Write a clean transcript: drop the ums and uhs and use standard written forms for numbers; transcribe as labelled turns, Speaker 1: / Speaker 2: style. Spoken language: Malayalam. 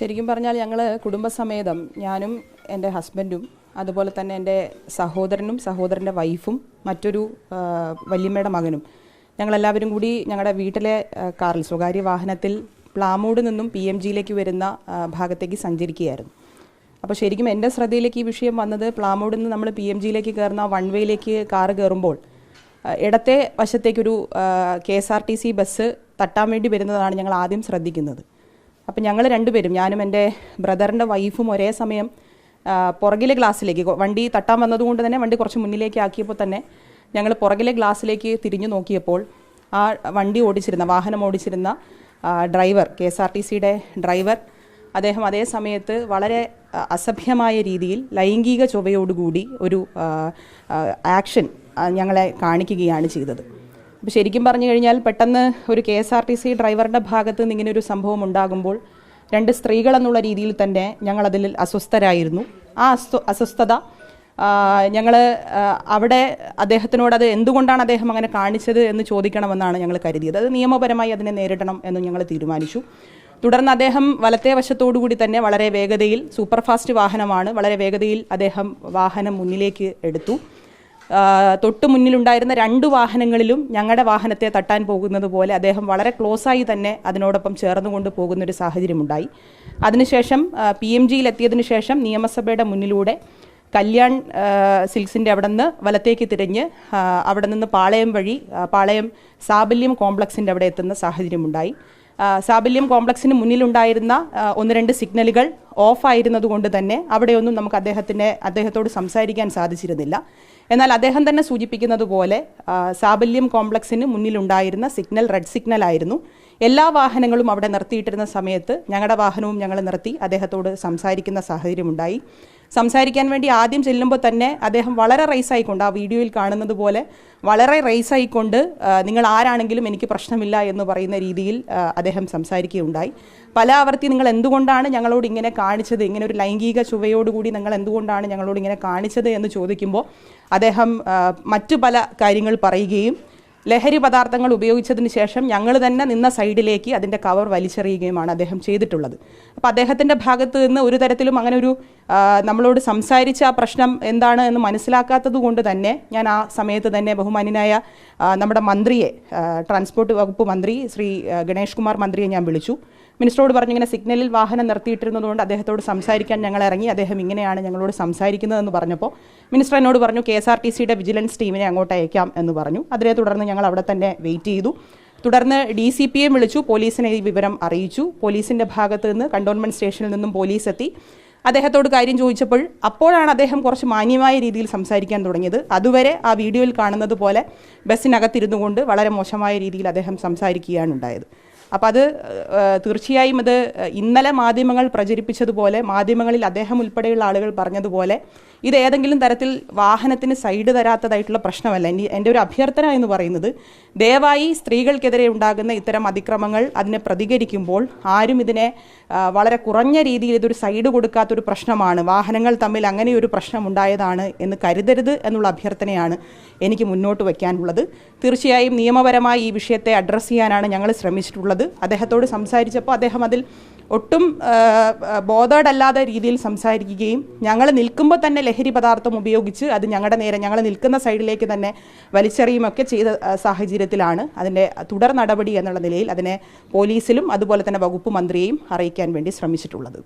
Speaker 1: ശരിക്കും പറഞ്ഞാൽ ഞങ്ങൾ കുടുംബസമേതം ഞാനും എൻ്റെ ഹസ്ബൻഡും അതുപോലെ തന്നെ എൻ്റെ സഹോദരനും സഹോദരൻ്റെ വൈഫും മറ്റൊരു വല്യമ്മയുടെ മകനും ഞങ്ങളെല്ലാവരും കൂടി ഞങ്ങളുടെ വീട്ടിലെ കാറിൽ സ്വകാര്യ വാഹനത്തിൽ പ്ലാമൂട് നിന്നും PMGയിലേക്ക് വരുന്ന ഭാഗത്തേക്ക് സഞ്ചരിക്കുകയായിരുന്നു. അപ്പോൾ ശരിക്കും എൻ്റെ ശ്രദ്ധയിലേക്ക് ഈ വിഷയം വന്നത് പ്ലാമൂടിൽ നിന്ന് നമ്മൾ PMGയിലേക്ക് കയറുന്ന വൺ വേയിലേക്ക് കാറ് കയറുമ്പോൾ ഇടത്തെ വശത്തേക്കൊരു KSRTC ബസ് തട്ടാൻ വേണ്ടി വരുന്നതാണ് ഞങ്ങൾ ആദ്യം ശ്രദ്ധിക്കുന്നത്. അപ്പം ഞങ്ങൾ രണ്ടുപേരും ഞാനും എൻ്റെ ബ്രദറിൻ്റെ വൈഫും ഒരേ സമയം പുറകിലെ ഗ്ലാസ്സിലേക്ക് വണ്ടി തട്ടാൻ വന്നതുകൊണ്ട് തന്നെ വണ്ടി കുറച്ച് മുന്നിലേക്ക് ആക്കിയപ്പോൾ തന്നെ ഞങ്ങൾ പുറകിലെ ഗ്ലാസ്സിലേക്ക് തിരിഞ്ഞു നോക്കിയപ്പോൾ ആ വാഹനം ഓടിച്ചിരുന്ന ഡ്രൈവർ KSRTCയുടെ ഡ്രൈവർ അദ്ദേഹം അതേ സമയത്ത് വളരെ അസഭ്യമായ രീതിയിൽ ലൈംഗിക ചൊവ്വയോടുകൂടി ഒരു ആക്ഷൻ ഞങ്ങളെ കാണിക്കുകയാണ് ചെയ്തത്. അപ്പോൾ ശരിക്കും പറഞ്ഞു കഴിഞ്ഞാൽ പെട്ടെന്ന് ഒരു KSRTC ഡ്രൈവറുടെ ഭാഗത്ത് നിന്ന് ഇങ്ങനെ ഒരു സംഭവം ഉണ്ടാകുമ്പോൾ രണ്ട് സ്ത്രീകളെന്നുള്ള രീതിയിൽ തന്നെ ഞങ്ങളതിൽ അസ്വസ്ഥരായിരുന്നു. ആ അസ്വസ്ഥത ഞങ്ങൾ അവിടെ അദ്ദേഹത്തിനോട് അത് എന്തുകൊണ്ടാണ് അദ്ദേഹം അങ്ങനെ കാണിച്ചത് എന്ന് ചോദിക്കണമെന്നാണ് ഞങ്ങൾ കരുതിയത്. അത് നിയമപരമായി അതിനെ നേരിടണം എന്ന് ഞങ്ങൾ തീരുമാനിച്ചു. തുടർന്ന് അദ്ദേഹം വലത്തേ വശത്തോടുകൂടി തന്നെ വളരെ വേഗതയിൽ സൂപ്പർഫാസ്റ്റ് വാഹനമാണ്, വളരെ വേഗതയിൽ അദ്ദേഹം വാഹനം മുന്നിലേക്ക് എടുത്തു. തൊട്ട് മുന്നിലുണ്ടായിരുന്ന രണ്ട് വാഹനങ്ങളിലും ഞങ്ങളുടെ വാഹനത്തെ തട്ടാൻ പോകുന്നത് പോലെ അദ്ദേഹം വളരെ ക്ലോസായി തന്നെ അതിനോടൊപ്പം ചേർന്നുകൊണ്ട് പോകുന്നൊരു സാഹചര്യമുണ്ടായി. അതിനുശേഷം PMGയിൽ എത്തിയതിനു ശേഷം നിയമസഭയുടെ മുന്നിലൂടെ കല്യാൺ സിൽക്സിൻ്റെ അവിടെ നിന്ന് വലത്തേക്ക് തിരിഞ്ഞ് അവിടെ നിന്ന് പാളയം സാബല്യം കോംപ്ലക്സിൻ്റെ അവിടെ എത്തുന്ന സാഹചര്യമുണ്ടായി. സാബല്യം കോംപ്ലക്സിന് മുന്നിലുണ്ടായിരുന്ന ഒന്ന് രണ്ട് സിഗ്നലുകൾ ഓഫായിരുന്നതുകൊണ്ട് തന്നെ അവിടെയൊന്നും നമുക്ക് അദ്ദേഹത്തോട് സംസാരിക്കാൻ സാധിച്ചിരുന്നില്ല. എന്നാൽ അദ്ദേഹം തന്നെ സൂചിപ്പിക്കുന്നത് പോലെ സാബല്യം കോംപ്ലക്സിന് മുന്നിലുണ്ടായിരുന്ന സിഗ്നൽ റെഡ് സിഗ്നൽ ആയിരുന്നു. എല്ലാ വാഹനങ്ങളും അവിടെ നിർത്തിയിട്ടിരുന്ന സമയത്ത് ഞങ്ങളുടെ വാഹനവും ഞങ്ങൾ നിർത്തി അദ്ദേഹത്തോട് സംസാരിക്കുന്ന സാഹചര്യമുണ്ടായി. സംസാരിക്കാൻ വേണ്ടി ആദ്യം ചെല്ലുമ്പോൾ തന്നെ അദ്ദേഹം വളരെ റേസായിക്കൊണ്ട്, ആ വീഡിയോയിൽ കാണുന്നത് പോലെ വളരെ റേസായിക്കൊണ്ട് നിങ്ങൾ ആരാണെങ്കിലും എനിക്ക് പ്രശ്നമില്ല എന്ന് പറയുന്ന രീതിയിൽ അദ്ദേഹം സംസാരിക്കുകയുണ്ടായി. പല ആവർത്തി നിങ്ങൾ എന്തുകൊണ്ടാണ് ഞങ്ങളോട് ഇങ്ങനെ കാണിച്ചത്, ഇങ്ങനെ ഒരു ലൈംഗിക ചുവയോടുകൂടി നിങ്ങൾ എന്തുകൊണ്ടാണ് ഞങ്ങളോട് ഇങ്ങനെ കാണിച്ചത് എന്ന് ചോദിക്കുമ്പോൾ അദ്ദേഹം മറ്റു പല കാര്യങ്ങൾ പറയുകയും ലഹരി പദാർത്ഥങ്ങൾ ഉപയോഗിച്ചതിന് ശേഷം ഞങ്ങൾ തന്നെ നിന്ന സൈഡിലേക്ക് അതിൻ്റെ കവർ വലിച്ചെറിയുകയുമാണ് അദ്ദേഹം ചെയ്തിട്ടുള്ളത്. അപ്പോൾ അദ്ദേഹത്തിൻ്റെ ഭാഗത്ത് നിന്ന് ഒരു തരത്തിലും അങ്ങനെ ഒരു നമ്മളോട് സംസാരിച്ച ആ പ്രശ്നം എന്താണ് എന്ന് മനസ്സിലാക്കാത്തത് കൊണ്ട് തന്നെ ഞാൻ ആ സമയത്ത് തന്നെ ബഹുമാന്യനായ നമ്മുടെ മന്ത്രിയെ, ട്രാൻസ്പോർട്ട് വകുപ്പ് മന്ത്രി ശ്രീ ഗണേഷ് കുമാർ മന്ത്രിയെ ഞാൻ വിളിച്ചു. മിനിസ്റ്ററോട് പറഞ്ഞു ഇങ്ങനെ സിഗ്നലിൽ വാഹനം നിർത്തിയിട്ടിരുന്നതുകൊണ്ട് അദ്ദേഹത്തോട് സംസാരിക്കാൻ ഞങ്ങൾ ഇറങ്ങി, അദ്ദേഹം ഇങ്ങനെയാണ് ഞങ്ങളോട് സംസാരിക്കുന്നതെന്ന് പറഞ്ഞപ്പോൾ മിനിസ്റ്റർ എന്നോട് പറഞ്ഞു KSRTCയുടെ വിജിലൻസ് ടീമിനെ അങ്ങോട്ട് അയക്കാം എന്ന് പറഞ്ഞു. അതിനെ തുടർന്ന് ഞങ്ങൾ അവിടെ തന്നെ വെയിറ്റ് ചെയ്തു. തുടർന്ന് DCPയെ വിളിച്ചു, പോലീസിനെ ഈ വിവരം അറിയിച്ചു. പോലീസിൻ്റെ ഭാഗത്ത് നിന്ന് കണ്ടോൺമെൻറ്റ് സ്റ്റേഷനിൽ നിന്നും പോലീസ് എത്തി. അദ്ദേഹത്തോട് കാര്യം ചോദിച്ചപ്പോൾ അപ്പോഴാണ് അദ്ദേഹം കുറച്ച് മാന്യമായ രീതിയിൽ സംസാരിക്കാൻ തുടങ്ങിയത്. അതുവരെ ആ വീഡിയോയിൽ കാണുന്നത് പോലെ ബസ്സിനകത്തിരുന്നു കൊണ്ട് വളരെ മോശമായ രീതിയിൽ അദ്ദേഹം സംസാരിക്കുകയാണ് ഉണ്ടായത്. അപ്പം അത് തീർച്ചയായും അത് ഇന്നലെ മാധ്യമങ്ങൾ പ്രചരിപ്പിച്ചതുപോലെ, മാധ്യമങ്ങളിൽ അദ്ദേഹം ഉൾപ്പെടെയുള്ള ആളുകൾ പറഞ്ഞതുപോലെ ഇത് ഏതെങ്കിലും തരത്തിൽ വാഹനത്തിന് സൈഡ് തരാത്തതായിട്ടുള്ള പ്രശ്നമല്ല. എൻ്റെ ഒരു അഭ്യർത്ഥന എന്ന് പറയുന്നത്, ദയവായി സ്ത്രീകൾക്കെതിരെ ഉണ്ടാകുന്ന ഇത്തരം അതിക്രമങ്ങൾ അതിനെ പ്രതികരിക്കുമ്പോൾ ആരും ഇതിനെ വളരെ കുറഞ്ഞ രീതിയിൽ ഇതൊരു സൈഡ് കൊടുക്കാത്തൊരു പ്രശ്നമാണ്, വാഹനങ്ങൾ തമ്മിൽ അങ്ങനെ ഒരു പ്രശ്നം ഉണ്ടായതാണ് എന്ന് കരുതരുത് എന്നുള്ള അഭ്യർത്ഥനയാണ് എനിക്ക് മുന്നോട്ട് വയ്ക്കാനുള്ളത്. തീർച്ചയായും നിയമപരമായി ഈ വിഷയത്തെ അഡ്രസ്സ് ചെയ്യാനാണ് ഞങ്ങൾ ശ്രമിച്ചിട്ടുള്ളത്. അദ്ദേഹത്തോട് സംസാരിച്ചപ്പോൾ അദ്ദേഹം അതിൽ ഒട്ടും ബോധേഡ് അല്ലാത്ത രീതിയിൽ സംസാരിക്കുകയും ഞങ്ങൾ നിൽക്കുമ്പോൾ തന്നെ ലഹരി പദാർത്ഥം ഉപയോഗിച്ച് അത് ഞങ്ങളുടെ നേരെ ഞങ്ങൾ നിൽക്കുന്ന സൈഡിലേക്ക് തന്നെ വലിച്ചെറിയുമൊക്കെ ചെയ്ത സാഹചര്യത്തിലാണ് അതിൻ്റെ തുടർ നടപടി എന്നുള്ള നിലയിൽ അതിനെ പോലീസിലും അതുപോലെ തന്നെ വകുപ്പ് മന്ത്രിയെയും അറിയിക്കാൻ വേണ്ടി ശ്രമിച്ചിട്ടുള്ളത്.